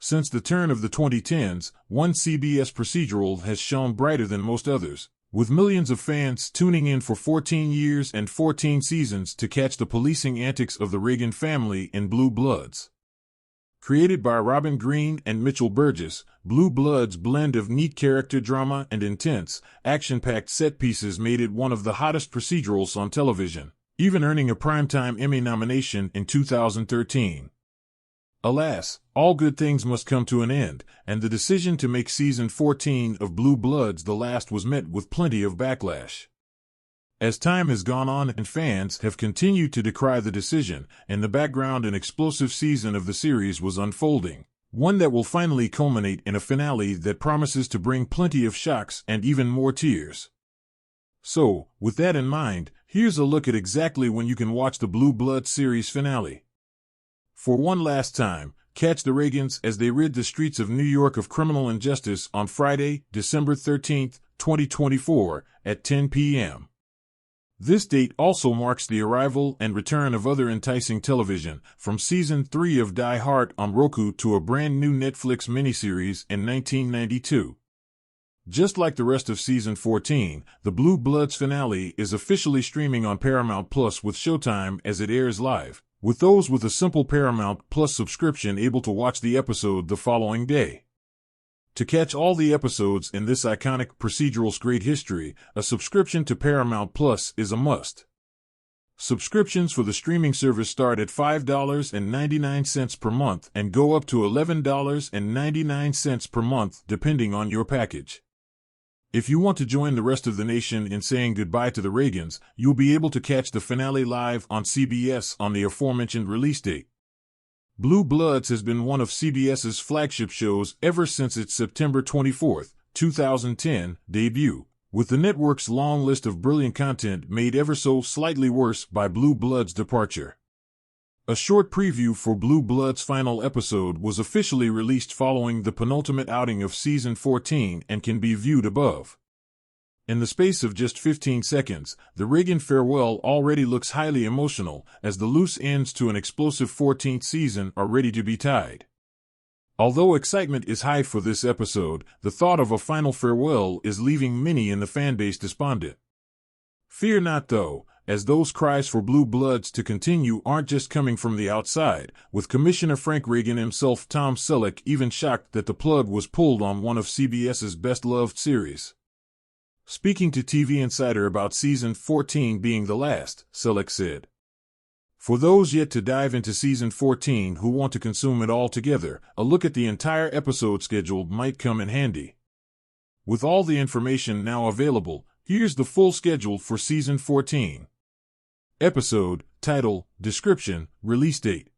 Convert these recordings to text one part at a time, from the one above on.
Since the turn of the 2010s, one CBS procedural has shone brighter than most others, with millions of fans tuning in for 14 years and 14 seasons to catch the policing antics of the Reagan family in Blue Bloods. Created by Robin Green and Mitchell Burgess, Blue Bloods' blend of neat character drama and intense, action-packed set pieces made it one of the hottest procedurals on television, even earning a Primetime Emmy nomination in 2013. Alas, all good things must come to an end, and the decision to make season 14 of Blue Bloods the last was met with plenty of backlash. As time has gone on and fans have continued to decry the decision, in the background an explosive season of the series was unfolding, one that will finally culminate in a finale that promises to bring plenty of shocks and even more tears. So, with that in mind, here's a look at exactly when you can watch the Blue Bloods series finale. For one last time, catch the Reagans as they rid the streets of New York of criminal injustice on Friday, December 13, 2024, at 10 p.m. This date also marks the arrival and return of other enticing television, from Season 3 of Die Hard on Roku to a brand new Netflix miniseries in 1992. Just like the rest of Season 14, the Blue Bloods finale is officially streaming on Paramount Plus with Showtime as it airs live, with those with a simple Paramount Plus subscription able to watch the episode the following day. To catch all the episodes in this iconic procedural's great history, a subscription to Paramount Plus is a must. Subscriptions for the streaming service start at $5.99 per month and go up to $11.99 per month depending on your package. If you want to join the rest of the nation in saying goodbye to the Reagans, you'll be able to catch the finale live on CBS on the aforementioned release date. Blue Bloods has been one of CBS's flagship shows ever since its September 24, 2010 debut, with the network's long list of brilliant content made ever so slightly worse by Blue Bloods' departure. A short preview for Blue Bloods' final episode was officially released following the penultimate outing of Season 14 and can be viewed above. In the space of just 15 seconds, the Reagan farewell already looks highly emotional, as the loose ends to an explosive 14th season are ready to be tied. Although excitement is high for this episode, the thought of a final farewell is leaving many in the fanbase despondent. Fear not though, as those cries for Blue Bloods to continue aren't just coming from the outside, with Commissioner Frank Reagan himself, Tom Selleck, even shocked that the plug was pulled on one of CBS's best-loved series. Speaking to TV Insider about Season 14 being the last, Selleck said, "For those yet to dive into Season 14 who want to consume it all together, a look at the entire episode schedule might come in handy. With all the information now available, here's the full schedule for Season 14. Episode, title, description, release date.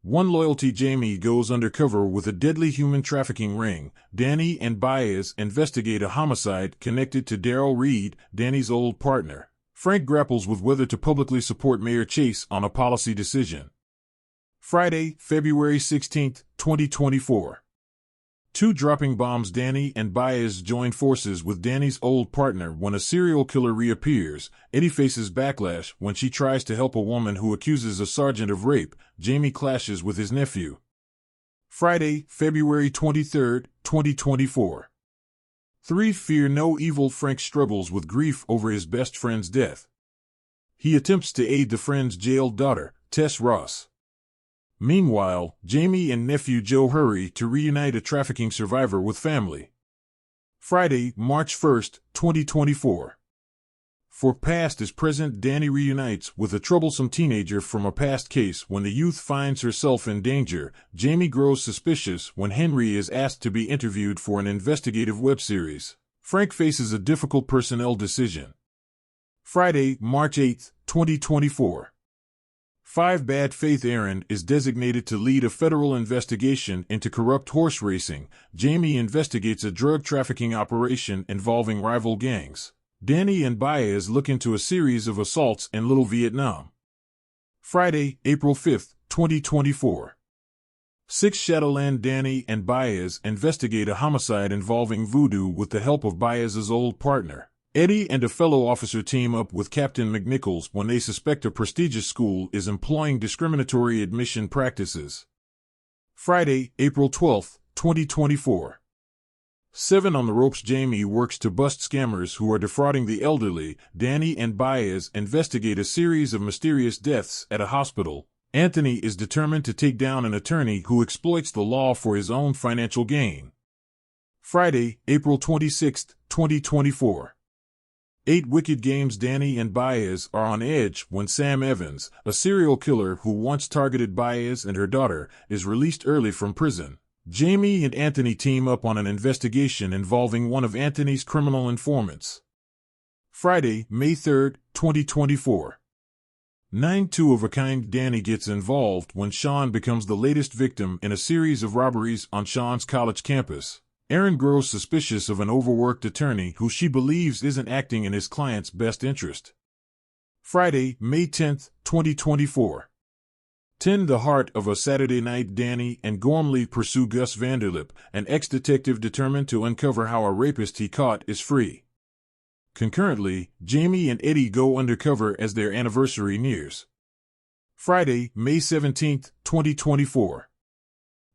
1. Loyalty. Jamie goes undercover with a deadly human trafficking ring. Danny and Baez investigate a homicide connected to Darryl Reed, Danny's old partner. Frank grapples with whether to publicly support Mayor Chase on a policy decision. Friday, February 16, 2024. 2. Dropping bombs. Danny and Baez join forces with Danny's old partner when a serial killer reappears. Eddie faces backlash when she tries to help a woman who accuses a sergeant of rape. Jamie clashes with his nephew. Friday, February 23, 2024. 3. Fear no evil. Frank struggles with grief over his best friend's death. He attempts to aid the friend's jailed daughter, Tess Ross. Meanwhile, Jamie and nephew Joe hurry to reunite a trafficking survivor with family. Friday, March 1, 2024. For Past is Present. Danny reunites with a troublesome teenager from a past case. When the youth finds herself in danger, Jamie grows suspicious when Henry is asked to be interviewed for an investigative web series. Frank faces a difficult personnel decision. Friday, March 8, 2024. 5. Bad Faith. Aaron is designated to lead a federal investigation into corrupt horse racing. Jamie investigates a drug trafficking operation involving rival gangs. Danny and Baez look into a series of assaults in Little Vietnam. Friday, April 5, 2024. 6. Shadowland. Danny and Baez investigate a homicide involving voodoo with the help of Baez's old partner. Eddie and a fellow officer team up with Captain McNichols when they suspect a prestigious school is employing discriminatory admission practices. Friday, April 12, 2024. 7 on the ropes. Jamie works to bust scammers who are defrauding the elderly. Danny and Baez investigate a series of mysterious deaths at a hospital. Anthony is determined to take down an attorney who exploits the law for his own financial gain. Friday, April 26, 2024. 8 wicked games. Danny and Baez are on edge when Sam Evans, a serial killer who once targeted Baez and her daughter, is released early from prison. Jamie and Anthony team up on an investigation involving one of Anthony's criminal informants. Friday, May 3, 2024. 9 two-of-a-kind. Danny gets involved when Sean becomes the latest victim in a series of robberies on Sean's college campus. Erin grows suspicious of an overworked attorney who she believes isn't acting in his client's best interest. Friday, May 10, 2024. 10 The heart of a Saturday night. Danny and Gormley pursue Gus Vanderlip, an ex-detective determined to uncover how a rapist he caught is free. Concurrently, Jamie and Eddie go undercover as their anniversary nears. Friday, May 17, 2024.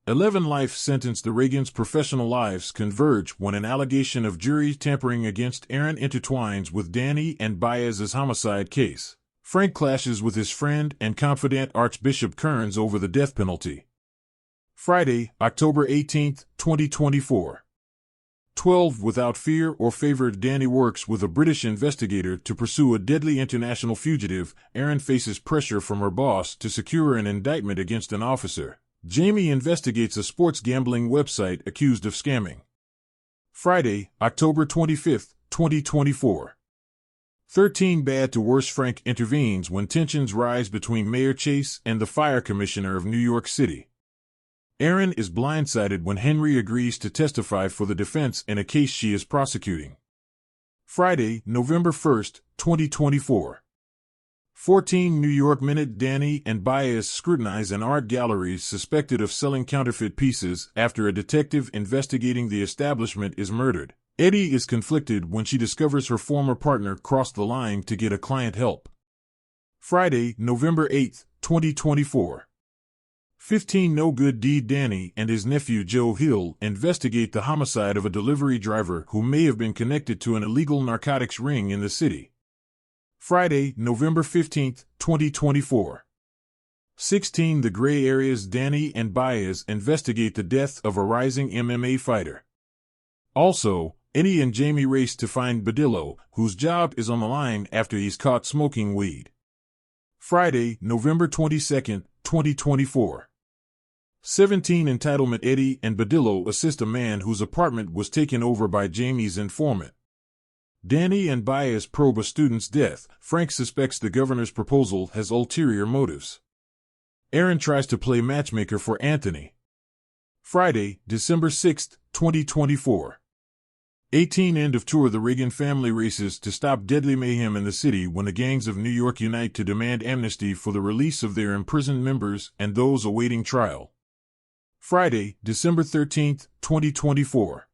11 life sentence. The Reagans' professional lives converge when an allegation of jury tampering against Erin intertwines with Danny and Baez's homicide case. Frank clashes with his friend and confidant Archbishop Kearns over the death penalty. Friday, October 18, 2024. 12 Without fear or favor. Danny works with a British investigator to pursue a deadly international fugitive. Erin faces pressure from her boss to secure an indictment against an officer. Jamie investigates a sports gambling website accused of scamming. Friday, October 25, 2024. 13 Bad to worse. Frank intervenes when tensions rise between Mayor Chase and the fire commissioner of New York City. Erin is blindsided when Henry agrees to testify for the defense in a case she is prosecuting. Friday, November 1, 2024. 14 New York Minute. Danny and Baez scrutinize an art gallery suspected of selling counterfeit pieces after a detective investigating the establishment is murdered. Eddie is conflicted when she discovers her former partner crossed the line to get a client help. Friday, November 8, 2024. 15 No Good Deed. Danny and his nephew Joe Hill investigate the homicide of a delivery driver who may have been connected to an illegal narcotics ring in the city. Friday, November 15, 2024. 16 The Gray Areas. Danny and Baez investigate the death of a rising MMA fighter. Also, Eddie and Jamie race to find Badillo, whose job is on the line after he's caught smoking weed. Friday, November 22, 2024. 17 Entitlement. Eddie and Badillo assist a man whose apartment was taken over by Jamie's informant. Danny and Baez probe a student's death. Frank suspects the governor's proposal has ulterior motives. Erin tries to play matchmaker for Anthony. Friday, December 6, 2024. 18 End of tour. The Reagan family races to stop deadly mayhem in the city when the gangs of New York unite to demand amnesty for the release of their imprisoned members and those awaiting trial. Friday, December 13, 2024.